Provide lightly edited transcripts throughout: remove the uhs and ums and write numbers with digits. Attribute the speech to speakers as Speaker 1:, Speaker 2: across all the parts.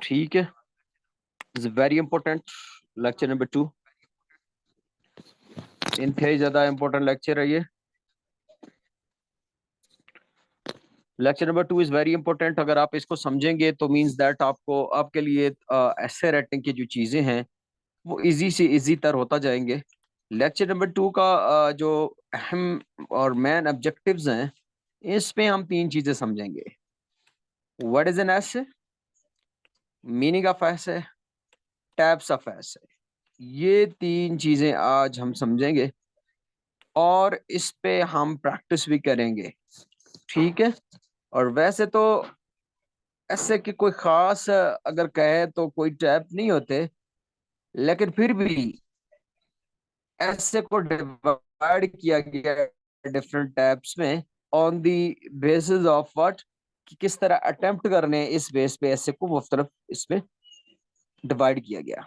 Speaker 1: ठीक है, is very important lecture number 2, इंतहाई ज्यादा इंपॉर्टेंट लेक्चर है ये। Lecture number 2 is very important. अगर आप इसको समझेंगे तो मींस दैट आपको आपके लिए ऐसे राइटिंग की जो चीजें हैं वो इजी से इजी तर होता जाएंगे। लेक्चर नंबर 2 का जो अहम और मेन ऑब्जेक्टिव्स हैं, इसमें हम 3 चीजें समझेंगे। What is an essay, meaning of essay, types of essay. ये 3 चीजें आज हम समझेंगे और इस पे हम प्रैक्टिस भी करेंगे। ठीक है। और वैसे तो ऐसे कि कोई खास अगर कहे तो कोई टाइप नहीं होते, लेकिन फिर भी ऐसे को डिवाइड किया गया डिफरेंट टाइप्स में on the basis of what, कि किस तरह अटेम्प्ट करने हैं, इस बेस पे ऐसे को मुख्तलिफ इसमें डिवाइड किया गया।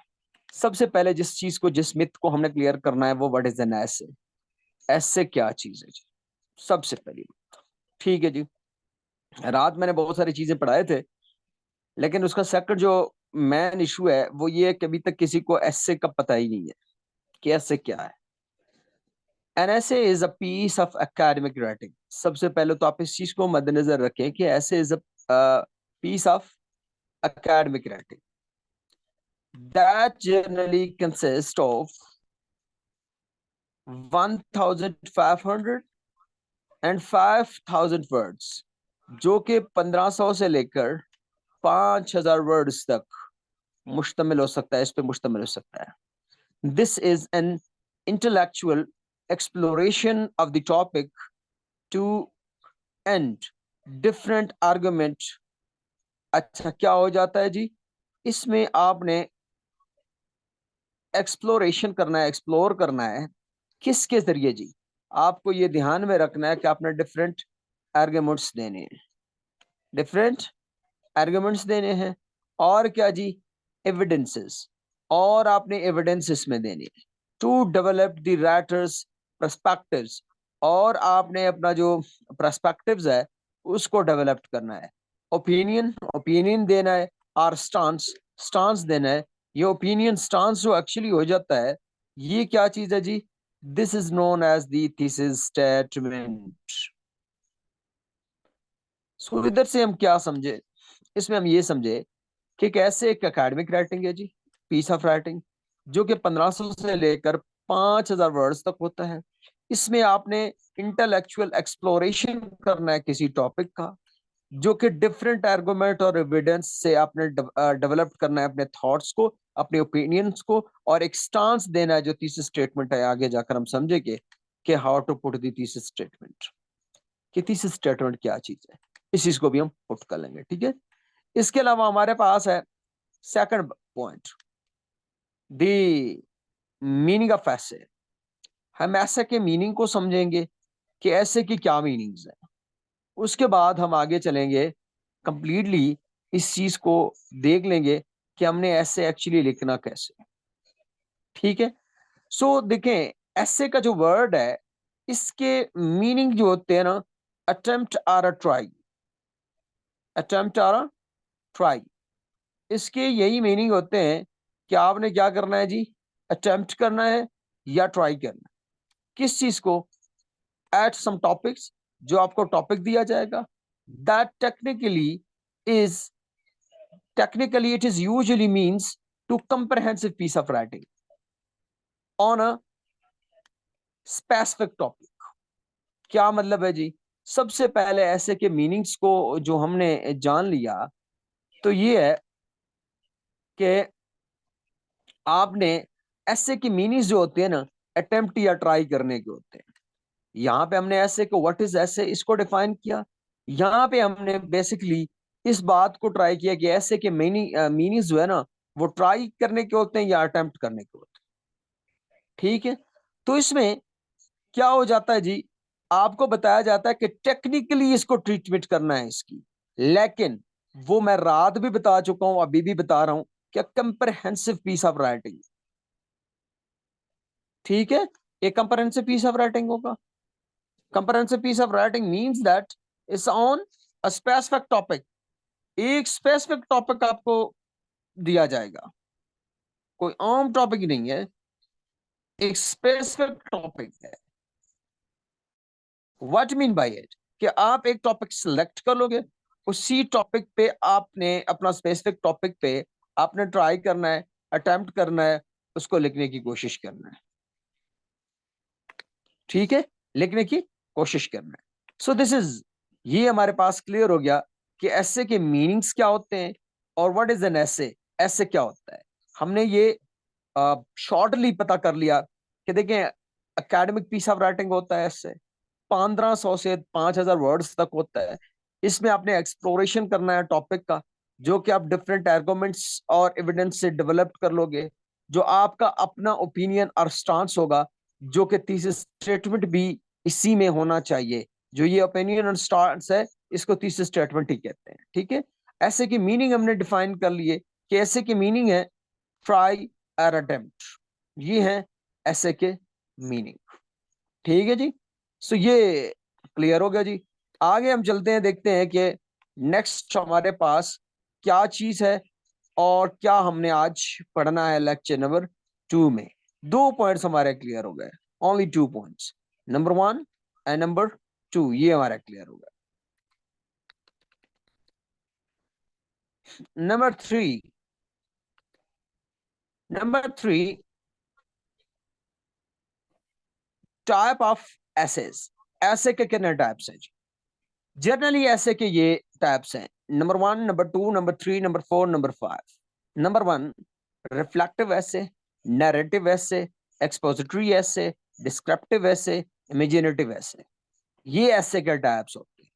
Speaker 1: सबसे पहले जिस चीज को, जिस मिथ को हमने क्लियर करना है वो व्हाट इज एन ऐसे। ऐसे क्या चीज है जी, सबसे पहली बात। ठीक है जी। रात मैंने बहुत सारी चीजें पढ़ाए थे, लेकिन उसका सेकंड जो मेन इशू है वो ये है कि अभी तक किसी को ऐसे का पता ही नहीं है कि ऐसे क्या है। An essay is a piece of academic writing. सबसे पहले तो आप इस चीज को मद्देनजर रखें कि essay is a piece of academic writing that generally consist of 1500 and 5000 words, जो कि 1500 से लेकर 5000 वर्ड्स तक मुश्तमिल हो सकता है, इस पे मुश्तमिल हो सकता है। This is an intellectual exploration of the topic to end different argument। अच्छा, क्या हो जाता है जी, इसमें आपने एक्सप्लोरेशन करना है, एक्सप्लोर करना है। किसके जरिए जी? आपको ये ध्यान में रखना है कि आपने डिफरेंट आर्गुमेंट्स देने हैं, डिफरेंट आर्गुमेंट्स देने हैं। और क्या जी? एविडेंसेस। और आपने एविडेंसेस में देने to develop the writer's perspectives. और आपने अपना जो पर्सपेक्टिव्स है उसको डेवलप करना है। ओपिनियन, ओपिनियन देना है। और स्टांस, स्टांस देना है। ये ओपिनियन स्टांस जो एक्चुअली हो जाता है, ये क्या चीज है जी? This is known as the thesis statement. So इधर से हम क्या समझे? इसमें हम ये समझे कि कैसे एक एकेडमिक राइटिंग है जी, पीस ऑफ राइटिंग, जो कि 1500 से लेकर 5000 वर्ड्स तक होता है। इसमें आपने इंटेलेक्चुअल एक्सप्लोरेशन करना है किसी टॉपिक का, जो कि डिफरेंट आर्गुमेंट और एविडेंस से आपने डेवलप करना है अपने थॉट्स को, अपने ओपिनियंस को। और एक स्टांस देना है जो थीसिस स्टेटमेंट है। आगे जाकर हम समझेंगे कि how to put the thesis statement, कि थीसिस स्टेटमेंट क्या चीज है। इस चीज को भी हम पुट कर लेंगे। ठीक है। इसके अलावा हमारे पास है second point, the meaning of ऐसे। हम ऐसे के मीनिंग को समझेंगे कि ऐसे की क्या मीनिंग्स है। उसके बाद हम आगे चलेंगे, कंप्लीटली इस चीज को देख लेंगे कि हमने ऐसे एक्चुअली लिखना कैसे। ठीक है। सो देखें, ऐसे का जो वर्ड है, इसके मीनिंग जो होते हैं ना, attempt or a try, attempt or a try. इसके यही मीनिंग होते हैं कि आपने क्या करना है जी? अटेम्प्ट करना है या ट्राई करना है। किस चीज को? एट सम टॉपिक्स, जो आपको टॉपिक दिया जाएगा, that is technically it is usually means to comprehensive piece of writing on a specific topic. क्या मतलब है जी? सबसे पहले ऐसे के मीनिंग्स को जो हमने जान लिया, तो ये है कि आपने ऐसे की मीनिंग्स जो होते हैं ना, अटेम्प्ट या ट्राई करने के होते हैं। यहाँ पे हमने ऐसे को, व्हाट इज ऐसे, इसको डिफाइन किया। यहाँ पे हमने बेसिकली इस बात को ट्राई किया कि ऐसे के मीनिंग्स जो है ना, वो ट्राई करने के होते हैं या अटेम्प्ट करने के होते हैं। ठीक है। तो इसमें क्या हो जाता है जी? आपको बताया जाता है कि टेक्निकली इसको ट्रीटमेंट करना है इसकी, लेकिन वो मैं रात भी बता चुका हूं, अभी भी बता रहा हूं, कि कंप्रहेंसिव पीस ऑफ राइटिंग। ठीक है। एक कंप्रहेंसिव पीस ऑफ राइटिंग होगा। Comprehensive piece of writing means that it's on a specific topic. एक स्पेसिफिक टॉपिक आपको दिया जाएगा, कोई आम टॉपिक नहीं है, एक स्पेसिफिक टॉपिक है। व्हाट मीन बाय इट, कि आप एक टॉपिक सिलेक्ट कर लोगे, उसी टॉपिक पे आपने अपना स्पेसिफिक टॉपिक पे आपने ट्राई करना है, अटेम्प्ट करना है, उसको लिखने की कोशिश करना है। ठीक है, लिखने की कोशिश करना है। सो दिस इज, ये हमारे पास क्लियर हो गया कि ऐसे के मीनिंग्स क्या होते हैं और व्हाट इज एन ऐसे, ऐसे क्या होता है। हमने ये शॉर्टली पता कर लिया कि देखें, एकेडमिक पीस ऑफ राइटिंग होता है ऐसे 1500 से 5000 वर्ड्स तक होता है। इसमें आपने एक्सप्लोरेशन करना है टॉपिक का, जो कि आप डिफरेंट आर्गुमेंट्स और एविडेंस से डेवलप कर लोगे, जो आपका अपना ओपिनियन और स्टांस होगा, जो कि थीसिस स्टेटमेंट भी इसी में होना चाहिए। जो ये ओपिनियन और स्टांस है, इसको थीसिस स्टेटमेंट ही कहते हैं। ठीक है, ऐसे की मीनिंग हमने डिफाइन कर लिए कि ऐसे की मीनिंग है ट्राई और अटेम्प्ट, ये है ऐसे के मीनिंग। ठीक है जी, सो ये क्लियर हो गया जी। आगे हम चलते हैं, देखते हैं कि नेक्स्ट हमारे पास क्या चीज है और क्या हमने आज पढ़ना है लेक्चर नंबर 2 में। 2 पॉइंट्स हमारे क्लियर हो गए, only 2 points, number 1 and number 2, ये हमारा क्लियर हो गया। Number 3, number 3, type of essays. ऐसे के कितने टाइप्स हैं जी? जनरली ऐसे के ये टाइप्स हैं, number 1, number 2, number 3, number 4, number 5। Number 1, reflective ऐसे, नैरेटिव ऐसे, एक्सपोजिटरी ऐसे, डिस्क्रिप्टिव ऐसे, इमेजिनेटिव ऐसे। ये ऐसे के टाइप्स होते हैं।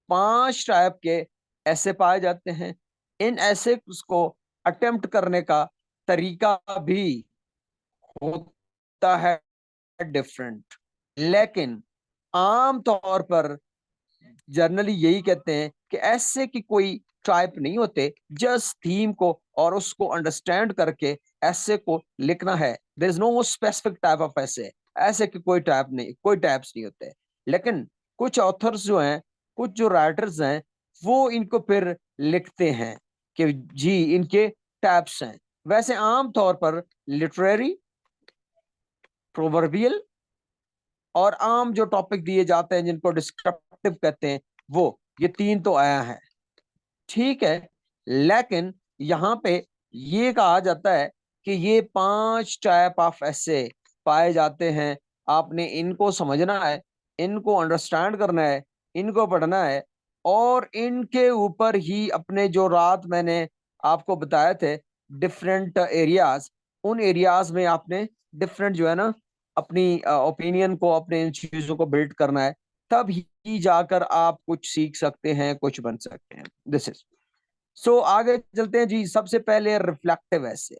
Speaker 1: 5 टाइप के ऐसे पाए जाते हैं। इन ऐसे को अटेम्प्ट करने का तरीका भी होता है डिफरेंट, लेकिन आम तौर पर जर्नली यही कहते हैं कि ऐसे की कोई टाइप नहीं होते, जस्ट थीम को और उसको अंडरस्टैंड करके ऐसे को लिखना है। There is no specific type of essay, essay की कोई टाइप नहीं, कोई टाइप्स नहीं होते। लेकिन कुछ ऑथर्स जो हैं, कुछ जो राइटर्स हैं, वो इनको फिर लिखते हैं कि जी इनके टाइप्स हैं। वैसे आम तौर पर लिटरेरी, प्रोवर्बियल और आम जो टॉपिक दिए जाते हैं जिनको डिस्क्रिप्टिव कहते हैं, वो ये 3 तो आया है। ठीक है, लेकिन यहां पे ये कहा जाता है कि ये 5 टाइप ऑफ ऐसे पाए जाते हैं। आपने इनको समझना है, इनको अंडरस्टैंड करना है, इनको पढ़ना है, और इनके ऊपर ही अपने जो रात मैंने आपको बताए थे डिफरेंट एरियाज, उन एरियाज में आपने डिफरेंट जो है ना अपनी ओपिनियन को, अपने इन चीजों को बिल्ड करना है। तब ही जाकर आप कुछ सीख सकते हैं, कुछ बन सकते हैं। दिस इज, सो आगे चलते हैं जी। सबसे पहले रिफ्लेक्टिव ऐसे।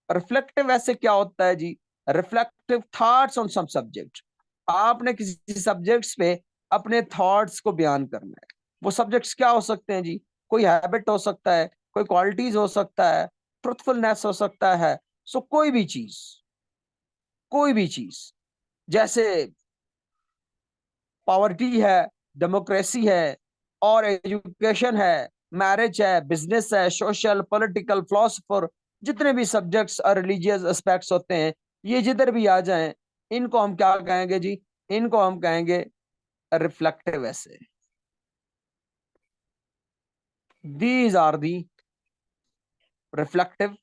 Speaker 1: रिफ्लेक्टिव ऐसे क्या होता है जी? Reflective thoughts on some subject. आपने किसी सब्जेक्ट्स पे अपने थॉट्स को बयान करना है। वो सब्जेक्ट्स क्या हो सकते हैं जी? कोई हैबिट हो सकता है, कोई क्वालिटीज हो सकता है, ट्रुथफुलनेस हो सकता है। सो कोई भी चीज, कोई भी चीज, जैसे पॉवर्टी है, डेमोक्रेसी है, और एजुकेशन है, मैरिज है, बिजनेस है, सोशल, पॉलिटिकल, फिलोसफर, जितने भी सब्जेक्ट्स और रिलीजियस एस्पेक्ट्स होते हैं, ये जिधर भी आ जाएं, इनको हम क्या कहेंगे जी? इनको हम कहेंगे रिफ्लेक्टिव ऐसे। दीज आर दी रिफ्लेक्टिव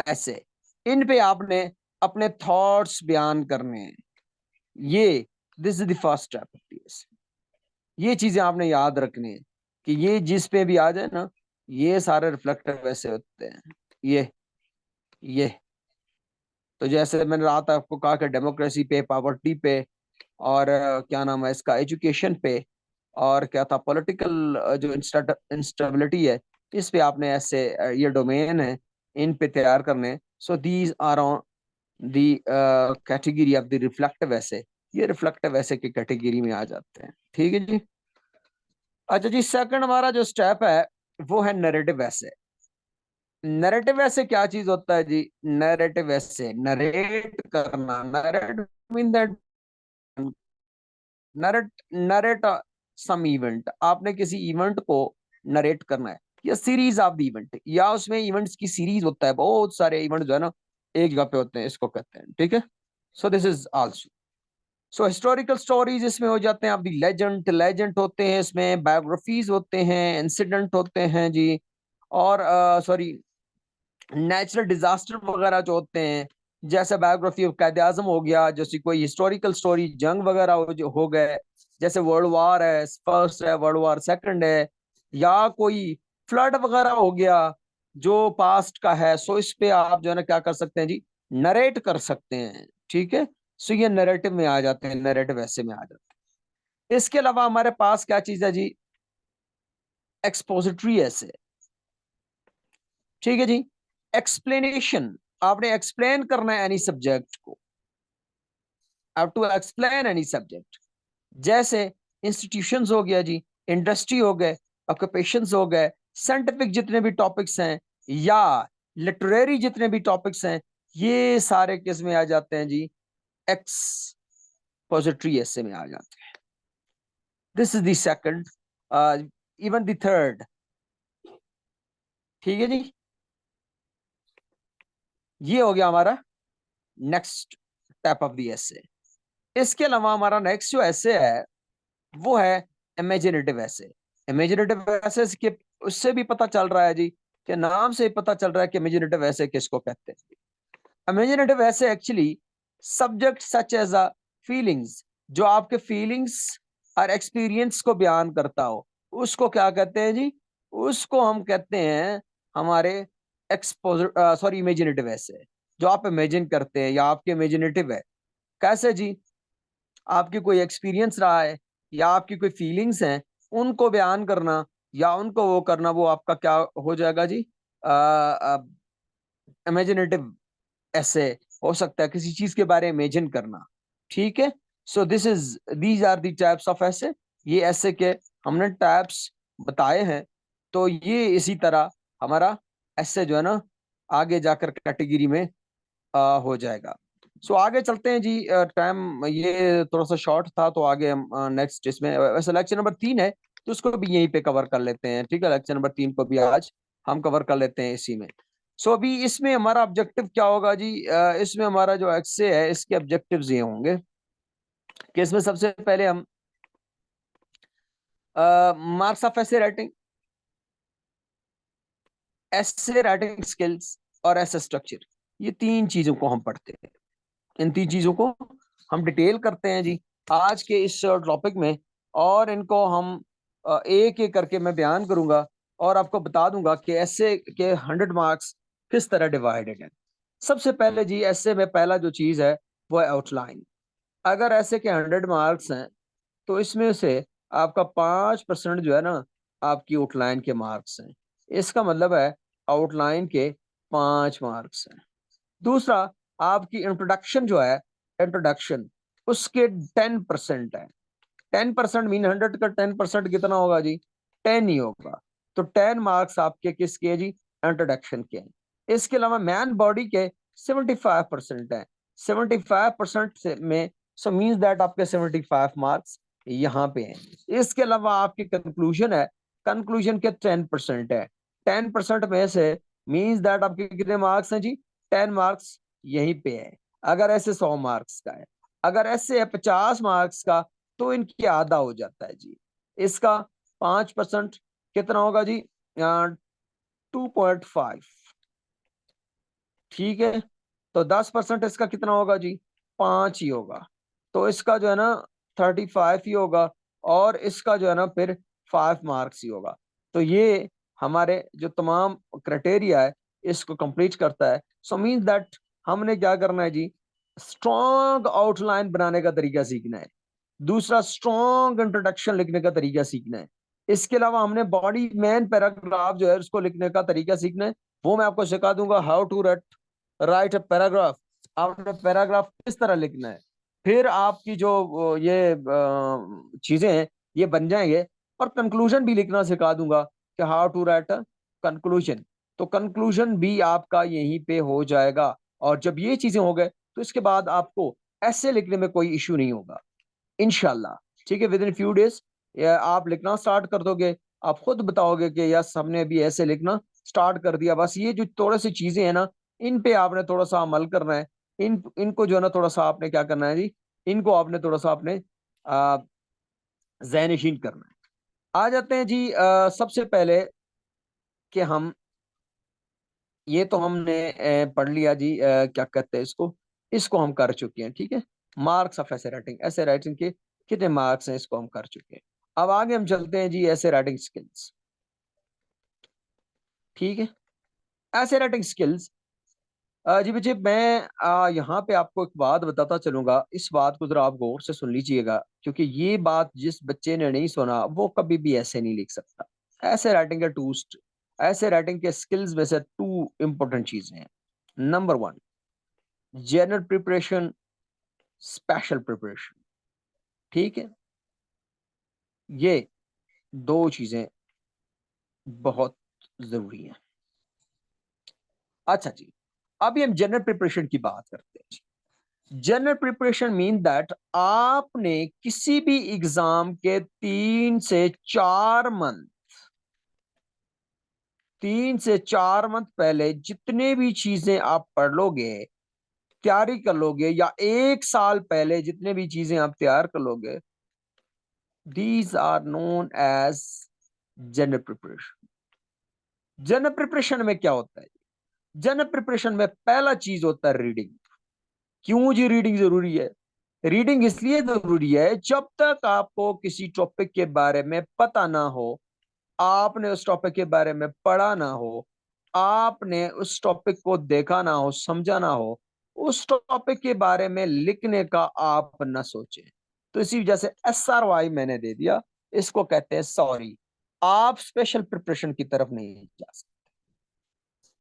Speaker 1: ऐसे। इन पे आपने अपने थॉट्स बयान करने हैं। ये this is the first step of this. ये चीजें आपने याद रखनी है कि ये जिस पे भी आ जाए ना, ये सारे रिफ्लेक्टर वैसे होते हैं। ये तो जैसे मैंने रात आपको कहा कि डेमोक्रेसी पे, पॉवर्टी पे, और क्या नाम है इसका, एजुकेशन पे, और क्या था, पॉलिटिकल जो इंस्टेबिलिटी है, इस पे आपने ऐसे ये डोमेन है, इन पे तैयार करने। So these are on the category of the reflective essay. ये रिफ्लेक्टिव ऐसे की कैटेगरी में आ जाते हैं। ठीक है जी। अच्छा जी, सेकंड हमारा जो स्टेप है वो है नैरेटिव ऐसे। नैरेटिव ऐसे क्या चीज होता है जी? नैरेटिव ऐसे, नरेट करना, narrate mean that, narrate, narrate some event. आपने किसी इवेंट को नरेट करना है। या सीरीज ऑफ द इवेंट, या उसमें इवेंट्स की सीरीज होता है, बहुत सारे इवेंट जो है ना एक जगह पे होते हैं, इसको कहते हैं, ठीक है। So this is also. So historical stories इसमें हो जाते हैं, आप दी लेजेंड, लेजेंड होते हैं इसमें, बायोग्राफीज होते हैं, इंसिडेंट होते हैं जी, और सॉरी नेचुरल डिजास्टर वगैरह जो होते हैं, जैसे बायोग्राफी ऑफ कायद आजम हो गया, जैसे कोई हिस्टोरिकल स्टोरी जंग वगैरह जो हो गए, जैसे वर्ल्ड वार है, फर्स्ट है, वर्ल्ड वार सेकंड है, या कोई फ्लड वगैरह हो गया जो पास्ट का है, सो इस पे आप जो है ना क्या कर सकते हैं जी, नरेट कर सकते हैं, ठीक है। सो ये नरेटिव में आ जाते हैं, नरेटिव ऐसे में आ जाते हैं। इसके अलावा हमारे पास क्या चीज है जी, एक्सपोजिटरी ऐसे, ठीक है जी। एक्सप्लेनेशन, आपने एक्सप्लेन करना है एनी सब्जेक्ट को, have to explain any subject. जैसे इंस्टीट्यूशंस हो गया जी, इंडस्ट्री हो गए, ऑक्यूपेशंस हो गए, साइंटिफिक जितने भी टॉपिक्स हैं, या लिटरेरी जितने भी टॉपिक्स हैं, ये सारे किस में आ जाते हैं जी, एक्सपोजिटरी ऐसे में आ जाते हैं। This is the second, even the third, ठीक है जी। ये हो गया हमारा next type of the essay. इसके अलावा हमारा नेक्स्ट जो ऐसे है वो है इमेजिनेटिव ऐसे। इमेजिनेटिव ऐसे के उससे भी पता चल रहा है जी, कि नाम से ही पता चल रहा है कि इमेजिनेटिव ऐसे किसको कहते हैं। Imaginative essay actually subject such as a feelings, जो आपके फीलिंग्स और एक्सपीरियंस को बयान करता हो, उसको क्या कहते हैं जी, उसको हम कहते हैं हमारे एक्सपोज सॉरी इमेजिनेटिव ऐसे, जो आप इमेजिन करते हैं या आपके इमेजिनेटिव है। कैसे जी, आपकी कोई एक्सपीरियंस रहा है या आपकी कोई फीलिंग्स हैं, उनको बयान करना या उनको वो करना, वो आपका क्या हो जाएगा जी, इमेजिनेटिव ऐसे हो सकता है, किसी चीज के बारे में इमेजिन करना, ठीक है। So this is these are the types of essay, ये ऐसे के हमने टाइप्स बताए हैं। तो ये इसी तरह हमारा ऐसे जो है ना आगे जाकर कैटेगरी में हो जाएगा। सो आगे चलते हैं जी, टाइम ये थोड़ा सा शॉर्ट था, तो आगे हम नेक्स्ट इसमें, वैसे लेक्चर नंबर 3 है तो उसको भी यहीं पे कवर कर लेते हैं, ठीक है। लेक्चर नंबर 3 को भी आज हम कवर कर लेते हैं इसी में। सो अभी इसमें हमारा ऑब्जेक्टिव क्या होगा जी, इसमें हमारा जो एक्से है इसके ऑब्जेक्टिव्स ये होंगे कि इसमें सबसे पहले हम मार्क्स ऑफ ऐसे राइटिंग स्किल्स और ऐसे स्ट्रक्चर, ये तीन चीजों को हम पढ़ते हैं। इन तीन चीजों को हम डिटेल करते हैं जी आज के इस टॉपिक में, और इनको हम एक एक करके मैं बयान करूंगा और आपको बता दूंगा कि ऐसे के 100 मार्क्स किस तरह डिवाइडेड है। सबसे पहले जी ऐसे में पहला जो चीज है वो है आउटलाइन। अगर ऐसे के 100 मार्क्स हैं तो इसमें से आपका 5% जो है ना आपकी आउटलाइन के मार्क्स हैं। इसका मतलब है आउटलाइन के 5 मार्क्स हैं। दूसरा, आपकी इंट्रोडक्शन जो है, इंट्रोडक्शन उसके 10% है। 10% मीन 100 का 10% कितना होगा जी, 10 ही होगा। तो 10 मार्क्स आपके किसके जी, इंट्रोडक्शन के हैं। इसके अलावा मैन बॉडी के 75% है। 75% से में सो मीन्स दैट आपके 75 मार्क्स यहाँ पे हैं। इसके अलावा आपकी कंक्लूजन है, कंक्लूजन के 10% है। 10% में से मीन्स दैट आपके कितने मार्क्स हैं जी, 10 मार्क्स यहीं पे है। अगर ऐसे 100 मार्क्स का है, अगर ऐसे है 50 मार्क्स का, तो इनकी आधा हो जाता है जी। इसका 5% कितना होगा जी, 2.5, ठीक है। तो 10% इसका कितना होगा जी, 5 ही होगा। तो इसका जो है ना 35 ही होगा, और इसका जो है ना फिर 5 मार्क्स ही होगा। तो ये हमारे जो तमाम क्राइटेरिया है इसको कंप्लीट करता है। सो मीन्स दैट हमने क्या करना है जी, स्ट्रॉन्ग आउटलाइन बनाने का तरीका सीखना है। दूसरा, स्ट्रॉन्ग इंट्रोडक्शन लिखने का तरीका सीखना है। इसके अलावा हमने बॉडी मेन पैराग्राफ जो है उसको लिखने का तरीका सीखना है। वो मैं आपको सिखा दूंगा, how to write a paragraph. आपने पैराग्राफ किस तरह लिखना है, फिर आपकी जो ये चीजें हैं ये बन जाएंगे। और कंक्लूजन भी लिखना सिखा दूंगा कि how to write a conclusion. तो कंक्लूजन भी आपका यहीं पे हो जाएगा। और जब ये चीजें हो गए तो इसके बाद आपको ऐसे लिखने में कोई इश्यू नहीं होगा, इनशाला, ठीक है। विद इन फ्यू डेज आप लिखना स्टार्ट कर दोगे, आप खुद बताओगे कि यस हमने अभी ऐसे लिखना स्टार्ट कर दिया। बस ये जो थोड़ी सी चीजें हैं ना, इन पे आपने थोड़ा सा अमल करना है। इनको जो है ना थोड़ा सा आपने क्या करना है जी, इनको आपने थोड़ा सा आपने ज़हन-नशीन करना है। आ जाते हैं जी सबसे पहले कि हम ये तो हमने पढ़ लिया जी क्या कहते हैं इसको, इसको हम कर चुके हैं, ठीक है। मार्क्स ऑफ ऐसे राइटिंग के कितने मार्क्स हैं, इसको हम कर चुके हैं। अब आगे हम चलते हैं जी ऐसे राइटिंग स्किल्स, ठीक है। ऐसे राइटिंग स्किल्स जी बच्चे मैं यहाँ पे आपको एक बात बताता चलूंगा, इस बात को जरा आप गौर से सुन लीजिएगा, क्योंकि ये बात जिस बच्चे ने नहीं सुना वो कभी भी ऐसे नहीं लिख सकता। ऐसे राइटिंग के ऐसे राइटिंग के स्किल्स में से टू इंपॉर्टेंट चीजें हैं। Number one, general preparation, special preparation, ठीक है। ये दो चीजें बहुत जरूरी हैं। अच्छा जी, अभी हम जनरल प्रिपरेशन की बात करते हैं। जनरल प्रिपरेशन मीन दैट आपने किसी भी एग्जाम के 3 से 4 मंथ पहले जितने भी चीजें आप पढ़ लोगे, तैयारी कर लोगे, या 1 साल पहले जितने भी चीजें आप तैयार कर लोगे, these are known as general preparation. General preparation में क्या होता है? जनरल प्रिपरेशन में पहला चीज होता है रीडिंग। क्यों जी रीडिंग जरूरी है? रीडिंग इसलिए जरूरी है, जब तक आपको किसी टॉपिक के बारे में पता ना हो, आपने उस टॉपिक के बारे में पढ़ा ना हो, आपने उस टॉपिक को देखा ना हो, समझा ना हो, उस टॉपिक के बारे में लिखने का आप न सोचें। तो इसी वजह से SRY मैंने दे दिया, इसको कहते हैं सॉरी। आप स्पेशल प्रिपरेशन की तरफ नहीं जा सकते।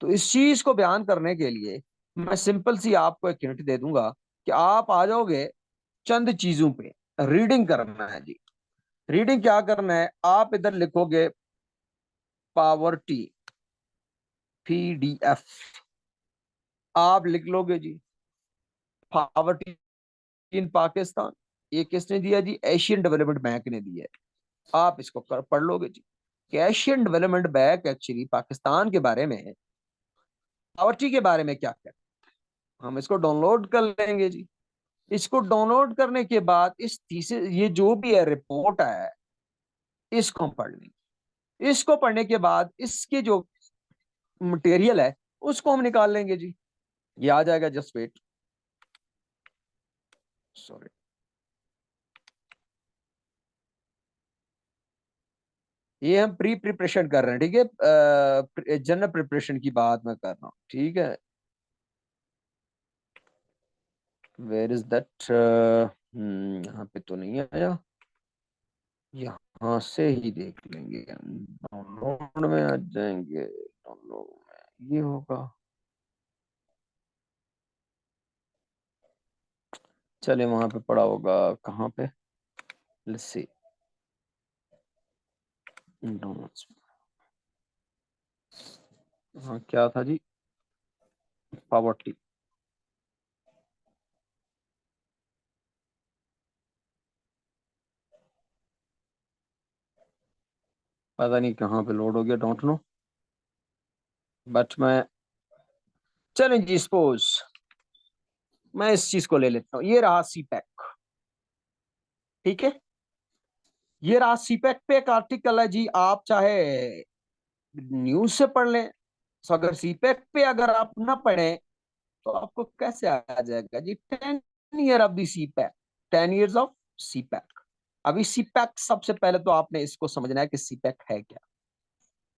Speaker 1: तो इस चीज को बयान करने के लिए मैं सिंपल सी आपको एक हिंट दे दूंगा कि आप आ जाओगे चंद चीजों पे। रीडिंग करना है जी। रीडिंग क्या करना है, आप इधर लिखोगे पावर्टी PDF, आप लिख लोगे जी पावर्टी इन पाकिस्तान। ये किसने दिया जी? एशियन डेवलपमेंट बैंक ने दिया है। आप इसको पढ़ लोगे जी कि Asian development bank actually Pakistan के बारे में, पावर्टी के बारे में क्या कहता है। हम इसको डाउनलोड कर लेंगे जी। इसको डाउनलोड करने के बाद इस थीसिस, ये जो भी है रिपोर्ट है, इसको हम पढ़ लेंगे। इसको पढ़ने के बाद इसके जो मटेरियल है उसको हम निकाल लेंगे जी। ये आ जाएगा, जस्ट वेट, सॉरी। ये हम प्री प्रिपरेशन कर रहे हैं, ठीक है। जनरल प्रिपरेशन की बात मैं कर रहा हूँ, ठीक है। Where is that? यहाँ पे तो नहीं आया, यहाँ से ही देख लेंगे। डाउनलोड में आ जाएंगे, डाउनलोड में ये होगा। चले वहां पे पड़ा होगा, कहाँ पे? Let's see, downloads. हाँ क्या था जी? पावर्टी। पता नहीं कहाँ पे लोड हो गया, डोंट नो। बट मैं, चलें जी, सपोज मैं इस चीज को ले लेता हूँ। ये रहा CPEC, ठीक है। ये रहा CPEC पे एक आर्टिकल है जी। आप चाहे न्यूज से पढ़ लें, तो अगर CPEC पे अगर आप ना पढ़ें तो आपको कैसे आ जाएगा जी? 10 year of the CPEC, 10 years of CPEC। अभी CPEC, सबसे पहले तो आपने इसको समझना है कि CPEC है क्या,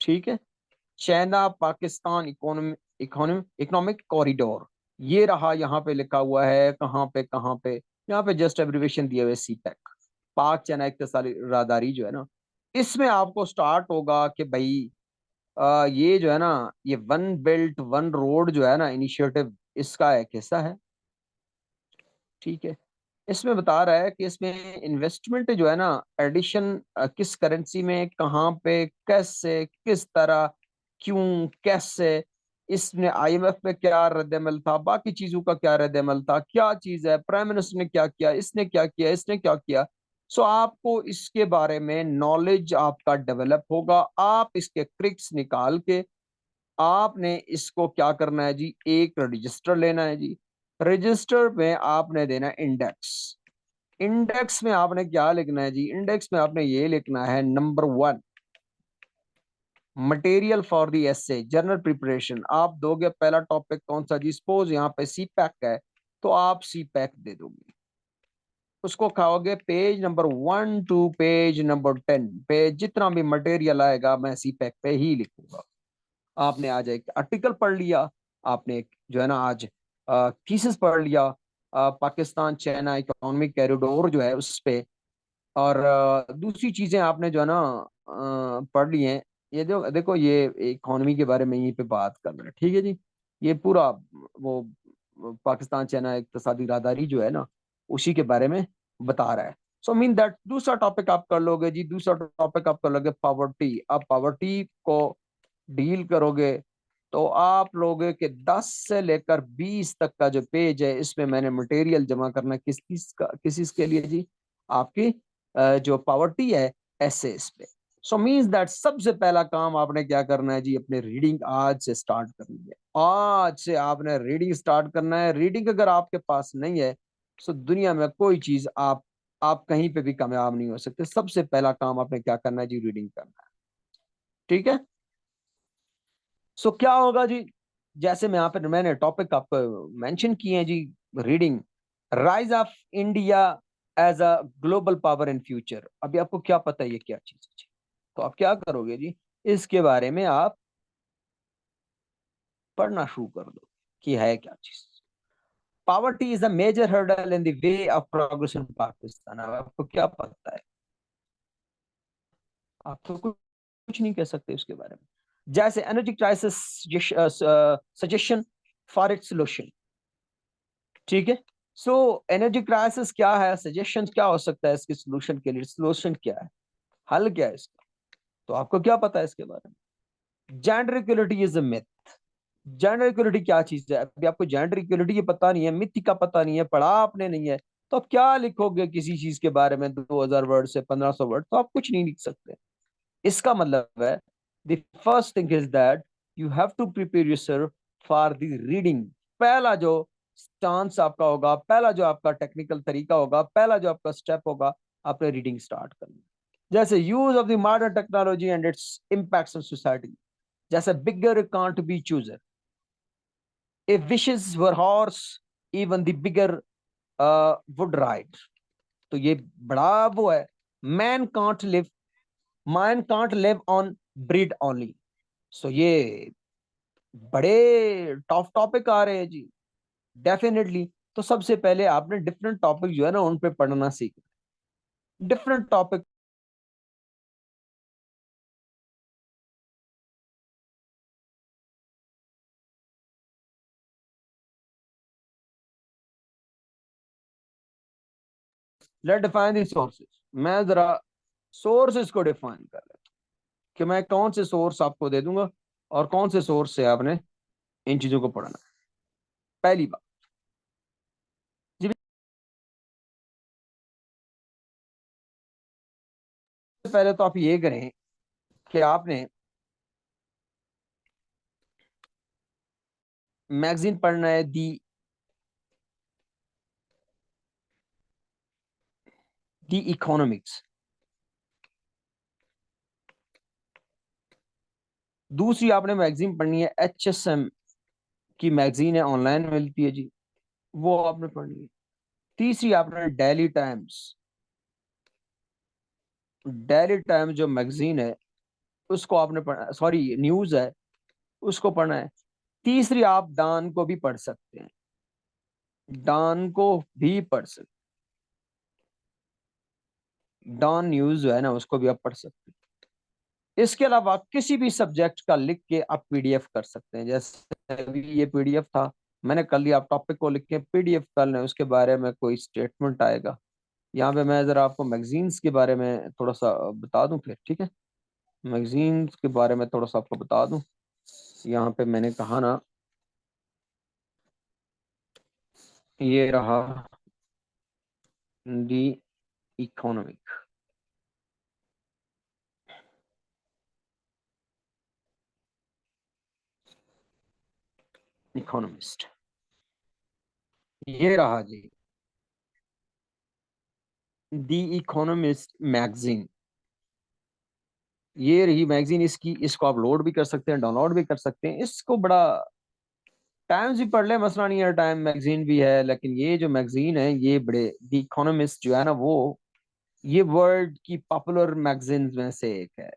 Speaker 1: ठीक है। चाइना पाकिस्तान इकोनॉमिक कॉरिडोर, ये रहा। यहाँ पे लिखा हुआ है, कहाँ पे, यहाँ पे जस्ट एब्रिविएशन दिए हुए CPEC, पाक चाइना इक्तिसादी राहदारी जो है ना, इसमें आपको स्टार्ट होगा कि भाई ये जो है ना, ये वन बेल्ट वन रोड जो है ना इनिशिएटिव, इसका एक हिस्सा है, ठीक है। इसमें बता रहा है कि इसमें इन्वेस्टमेंट जो है ना, एडिशन किस करेंसी में, कहाँ पे, कैसे, किस तरह, क्यों, कैसे, इसने IMF में क्या रद्दमल था, बाकी चीजों का क्या रद्दमल था, क्या चीज है, प्राइम मिनिस्टर ने क्या किया, इसने क्या किया, इसने क्या किया, सो आपको इसके बारे में नॉलेज आपका डेवलप होगा। आप इसके ट्रिक्स निकाल के आपने इसको क्या करना है जी, एक रजिस्टर लेना है जी। रजिस्टर में आपने देना है इंडेक्स। इंडेक्स में आपने क्या लिखना है जी, इंडेक्स में आपने ये लिखना है number 1, material for the essay, journal preparation. आप दोगे पहला टॉपिक कौन सा जी, सपोज यहाँ पे सी पैक है, तो आप सी पैक दे दोगे। उसको खाओगे page number 1 to page number 10, page जितना भी मटेरियल आएगा मैं सी पैक पे ही लिखूंगा। आपने आज एक आर्टिकल पढ़ लिया, आपने जो है ना आज थीसिस पढ़ लिया, पाकिस्तान चाइना इकोनॉमिक कॉरिडोर जो है उस पे, और दूसरी चीजें आपने जो है ना पढ़ ली हैं। ये जो देखो ये इकोनॉमी के बारे में यहीं पे बात कर रहे हैं, ठीक है जी। ये पूरा वो पाकिस्तान चाइना इक्तिसादी राहदारी जो है ना उसी के बारे में बता रहा है। सो मीन दैट दूसरा टॉपिक आप कर लोगे जी, दूसरा टॉपिक आप कर लोगे पॉवर्टी। आप पॉवर्टी को डील करोगे तो आप लोगे कि 10 से लेकर 20 तक का जो पेज है इसमें मैंने मटेरियल जमा करना किस चीज के लिए जी, आपकी जो पॉवर्टी है एसेस पे। सो मीन्स दैट सबसे पहला काम आपने क्या करना है जी, अपने रीडिंग आज से स्टार्ट करनी है। आज से आपने रीडिंग स्टार्ट करना है। रीडिंग अगर आपके पास नहीं है तो दुनिया में कोई चीज आप कहीं पे भी कामयाब नहीं हो सकते। सबसे पहला काम आपने क्या करना है जी, रीडिंग करना है, ठीक है। सो क्या होगा जी, जैसे मैं यहाँ पे मैंने टॉपिक आपको मेंशन किए हैं जी, reading, rise of India as a global power in future. अभी आपको क्या पता है ये क्या चीज है जी? तो आप क्या करोगे जी, इसके बारे में आप पढ़ना शुरू कर दो कि है क्या चीज। Poverty is a major hurdle in the way of progress in Pakistan. अब आपको क्या पता है? आप तो कुछ नहीं कह सकते उसके बारे में। जैसे energy crisis suggestion for its solution, ठीक है। सो एनर्जी क्राइसिस क्या है, सजेशन क्या हो सकता है इसके सोल्यूशन के लिए, सोल्यूशन क्या है, हल क्या है इसका, तो आपको क्या पता है इसके बारे में? Gender equality is a myth. Gender equality क्या चीज है? अभी आपको जेंडर इक्वलिटी की पता नहीं है, मिथ का पता नहीं है, पढ़ा आपने नहीं है, तो आप क्या लिखोगे किसी चीज के बारे में 2000 वर्ड से 1500 वर्ड, तो आप कुछ नहीं लिख सकते। इसका मतलब है the first thing is that you have to prepare yourself for the reading. पहला जो स्टांस आपका होगा, पहला जो आपका टेक्निकल तरीका होगा, पहला जो आपका स्टेप होगा, आपने रीडिंग स्टार्ट करनी। जैसे use of the modern technology and its impacts on society. जैसे beggar can't be chooser, if wishes were horse even the beggar would ride. तो ये बड़ा वो है, man can't live man can't live on bread only. So ये बड़े top topic आ रहे हैं जी, डेफिनेटली। तो सबसे पहले आपने डिफरेंट टॉपिक जो है ना उन पे पढ़ना सीखना, different topic. Let define the sources. मैं जरा सोर्सेज को डिफाइन कर लेता हूं कि मैं कौन से सोर्स आपको दे दूंगा और कौन से सोर्स से आपने इन चीजों को पढ़ना है। पहली बात जी, पहले तो आप ये करें कि आपने मैगजीन पढ़ना है दी इकोनॉमिक्स। दूसरी आपने मैगजीन पढ़नी है HSM की मैगजीन है, ऑनलाइन मिलती है जी, वो आपने पढ़नी है। तीसरी आपने डेली टाइम्स, डेली टाइम्स जो मैगजीन है उसको आपने पढ़ना, सॉरी न्यूज है, उसको पढ़ना है। तीसरी आप डॉन को भी पढ़ सकते हैं, डॉन को भी पढ़ सकते, डॉन न्यूज जो है ना उसको भी आप पढ़ सकते हैं। इसके अलावा किसी भी सब्जेक्ट का लिख के आप PDF कर सकते हैं। जैसे अभी ये PDF था, मैंने कर लिया, आप टॉपिक को लिख के PDF कर लें, उसके बारे में कोई स्टेटमेंट आएगा। यहाँ पे मैं जरा आपको मैगजीन्स के बारे में थोड़ा सा बता दूं फिर, ठीक है। मैगजीन्स के बारे में थोड़ा सा आपको बता दूं। यहाँ पे मैंने कहा ना, ये रहा दी इकोनॉमिक, इकोनॉमिस्ट, ये रहा जी दी इकोनॉमिस्ट मैगजीन। ये रही मैगजीन, इसको आप लोड भी कर सकते हैं, डाउनलोड भी कर सकते हैं। इसको बड़ा टाइम से पढ़ ले, मसला नहीं है, टाइम मैगजीन भी है, लेकिन ये जो मैगजीन है ये बड़े, द इकोनॉमिस्ट जो है ना वो, ये वर्ल्ड की पॉपुलर मैगजीन में से एक है।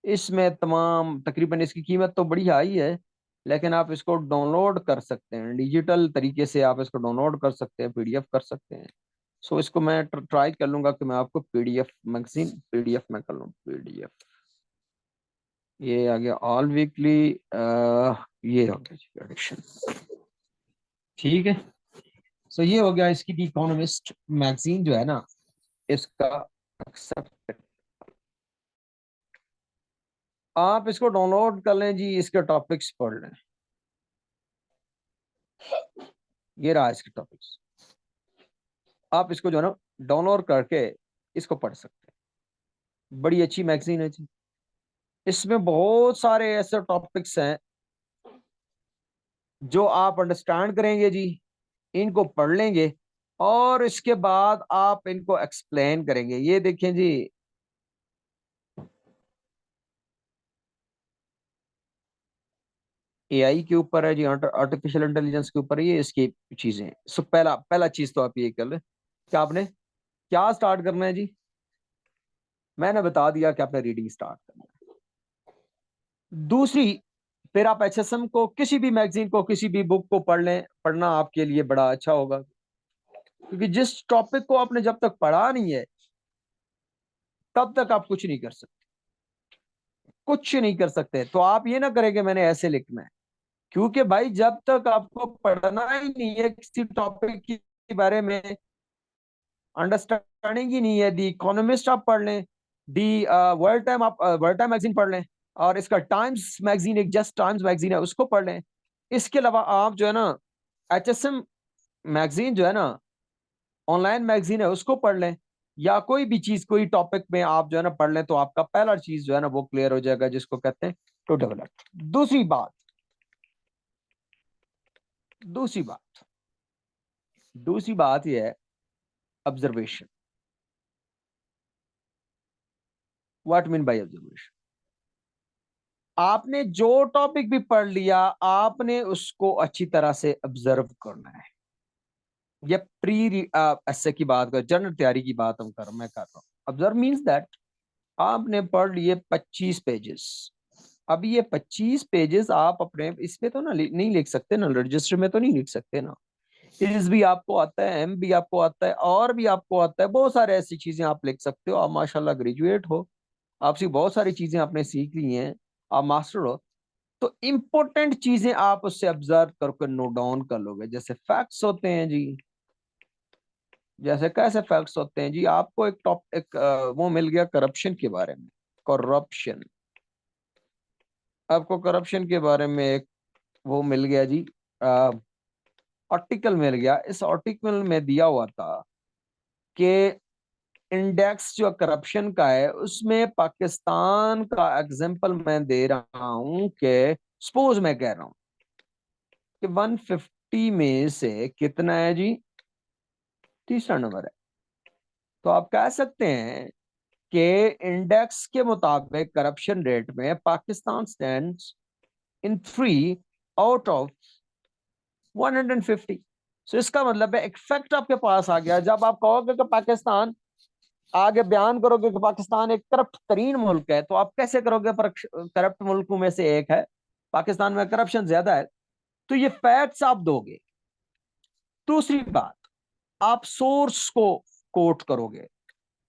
Speaker 1: इसमें तमाम तकरीबन, इसकी कीमत तो बड़ी हाई है, लेकिन आप इसको डाउनलोड कर सकते हैं डिजिटल तरीके से, आप इसको डाउनलोड कर सकते हैं, पीडीएफ कर सकते हैं। सो इसको मैं ट्राई कर लूंगा कि मैं आपको पीडीएफ मैगजीन, पीडीएफ में कर लूँ, पीडीएफ। ये आ गया ऑल वीकली, ये हो गया जी एडिशन। ठीक है, सो ये हो गया इसकी दी इकोनॉमिस्ट मैगजीन जो है ना, इसका एक्सेप्ट। आप इसको डाउनलोड कर लें जी, इसके टॉपिक्स पढ़ लें। ये रहा इसके टॉपिक्स, आप इसको जो है ना डाउनलोड करके इसको पढ़ सकते हैं। बड़ी अच्छी मैगजीन है जी, इसमें बहुत सारे ऐसे टॉपिक्स हैं जो आप अंडरस्टैंड करेंगे जी, इनको पढ़ लेंगे और इसके बाद आप इनको एक्सप्लेन करेंगे। ये देखें जी, एआई के ऊपर है जी, आर्टिफिशियल इंटेलिजेंस के ऊपर है, ये इसकी चीजें। सो पहला पहला चीज तो आप ये कर ले कि आपने क्या स्टार्ट करना है जी। मैंने बता दिया कि आपने रीडिंग स्टार्ट करना है। दूसरी, फिर आप एचएसएम को, किसी भी मैगजीन को, किसी भी बुक को पढ़ लें, पढ़ना आपके लिए बड़ा अच्छा होगा, क्योंकि जिस टॉपिक को आपने जब तक पढ़ा नहीं है तब तक आप कुछ नहीं कर सकते, कुछ नहीं कर सकते। तो आप ये ना करें कि मैंने ऐसे लिखना है, क्योंकि भाई जब तक आपको पढ़ना ही नहीं है किसी टॉपिक के बारे में, अंडरस्टैंडिंग ही नहीं है, दी इकोनॉमिस्ट आप पढ़ लें, दी वर्ल्ड टाइम, आप वर्ल्ड टाइम मैगजीन पढ़ लें, और इसका टाइम्स मैगजीन, एक जस्ट टाइम्स मैगजीन है, उसको पढ़ लें। इसके अलावा आप जो है ना एचएसएम मैगजीन जो है ना, ऑनलाइन मैगजीन है, उसको पढ़ लें, या कोई भी चीज, कोई टॉपिक में आप जो है ना पढ़ लें, तो आपका पहला चीज जो है ना वो क्लियर हो जाएगा, जिसको कहते हैं टू डेवलप। दूसरी बात, दूसरी बात दूसरी बात यह है observation. What mean by observation? आपने जो टॉपिक भी पढ़ लिया, आपने उसको अच्छी तरह से ऑब्जर्व करना है। ये प्री एसे की बात कर, जनरल तैयारी की बात मैं कर रहा हूँ। ऑब्जर्व मीन्स दैट आपने पढ़ लिए 25 पेजेस। अब ये 25 पेजेस आप अपने इसमें तो ना नहीं लिख सकते ना, रजिस्टर में तो नहीं लिख सकते ना। इस भी आपको आता है, एम भी आपको आता है, और भी आपको आता है, बहुत सारे ऐसी चीजें आप लिख सकते हो। आप माशाल्लाह ग्रेजुएट हो, आपसे बहुत सारी चीजें आपने सीख ली हैं, आप मास्टर हो, तो इंपॉर्टेंट चीजें आप उससे ऑब्जर्व करके नोट डाउन कर लोगे। जैसे फैक्ट्स होते हैं जी, जैसे कैसे फैक्ट्स होते हैं जी, आपको वो मिल गया करप्शन के बारे में, करप्शन, आपको करप्शन के बारे में एक वो मिल गया जी, आर्टिकल मिल गया। इस आर्टिकल में दिया हुआ था कि इंडेक्स जो करप्शन का है उसमें पाकिस्तान का एग्जांपल मैं दे रहा हूं कि सपोज मैं कह रहा हूं कि 150 में से कितना है जी, तीसरा नंबर है। तो आप कह सकते हैं कि इंडेक्स के मुताबिक करप्शन रेट में Pakistan stands in 3 out of 150। सो इसका मतलब है एक फैक्ट आपके पास आ गया। जब आप कहोगे कि पाकिस्तान, आगे बयान करोगे कि पाकिस्तान एक करप्ट तरीन मुल्क है, तो आप कैसे करोगे? करप्ट मुल्कों में से एक है, पाकिस्तान में करप्शन ज्यादा है, तो ये फैक्ट्स आप दोगे। दूसरी बात, आप सोर्स को कोट करोगे।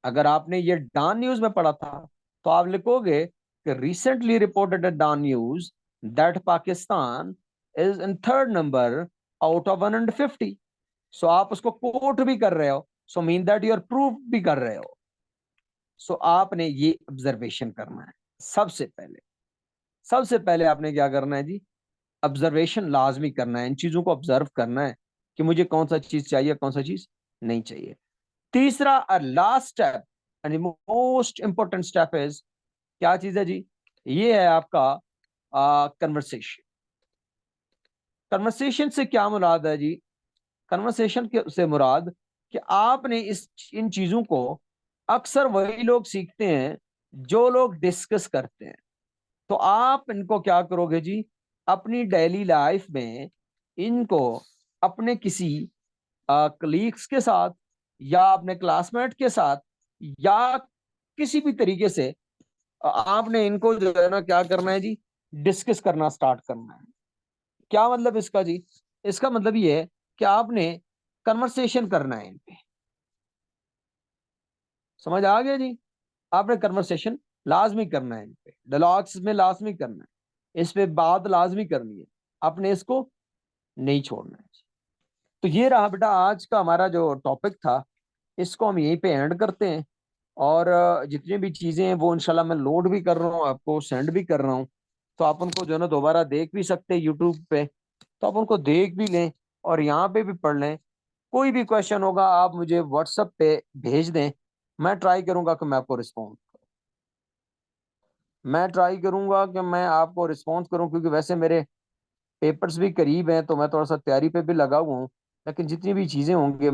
Speaker 1: अगर आपने ये डॉन न्यूज में पढ़ा था, तो आप लिखोगे कि recently reported Dawn news that Pakistan is in third number out of 150। So आप उसको कोट भी कर रहे हो, so mean that you are proof भी कर रहे हो। सो आपने ये ऑब्जर्वेशन करना है। सबसे पहले आपने क्या करना है जी, ऑब्जर्वेशन लाजमी करना है, इन चीजों को ऑब्जर्व करना है कि मुझे कौन सा चीज चाहिए, कौन सा चीज नहीं चाहिए। तीसरा last step and most important step is, क्या चीज है जी? ये है आपका कन्वर्सेशन। कन्वर्सेशन से क्या मुराद है जी? कन्वर्सेशन के से मुराद कि आपने इस इन चीजों को, अक्सर वही लोग सीखते हैं जो लोग डिस्कस करते हैं। तो आप इनको क्या करोगे जी? अपनी डेली लाइफ में इनको अपने किसी कलीग्स के साथ, या अपने क्लासमेट के साथ, या किसी भी तरीके से आपने इनको जो है ना क्या करना है जी? डिस्कस करना स्टार्ट करना है। क्या मतलब इसका जी? इसका मतलब ये है कि आपने कन्वर्सेशन करना है इन पे। समझ आ गया जी? आपने कन्वर्सेशन लाजमी करना है इन पे, डायलॉग्स में लाजमी करना है, इस पे बात लाजमी करनी है, आपने इसको नहीं छोड़ना है। तो ये रहा बेटा आज का हमारा जो टॉपिक था, इसको हम यहीं पे एंड करते हैं। और जितनी भी चीजें हैं वो इंशाल्लाह मैं लोड भी कर रहा हूँ, आपको सेंड भी कर रहा हूँ। तो आप उनको जो है ना दोबारा देख भी सकते हैं यूट्यूब पे, तो आप उनको देख भी लें और यहाँ पे भी पढ़ लें। कोई भी क्वेश्चन होगा आप मुझे व्हाट्सएप पे भेज दें, मैं ट्राई करूंगा कि मैं आपको रिस्पॉन्स करूं, क्योंकि वैसे मेरे पेपर्स भी करीब हैं तो मैं थोड़ा सा तैयारी पे भी लगा हुआ हूँ। लेकिन जितनी भी चीजें होंगी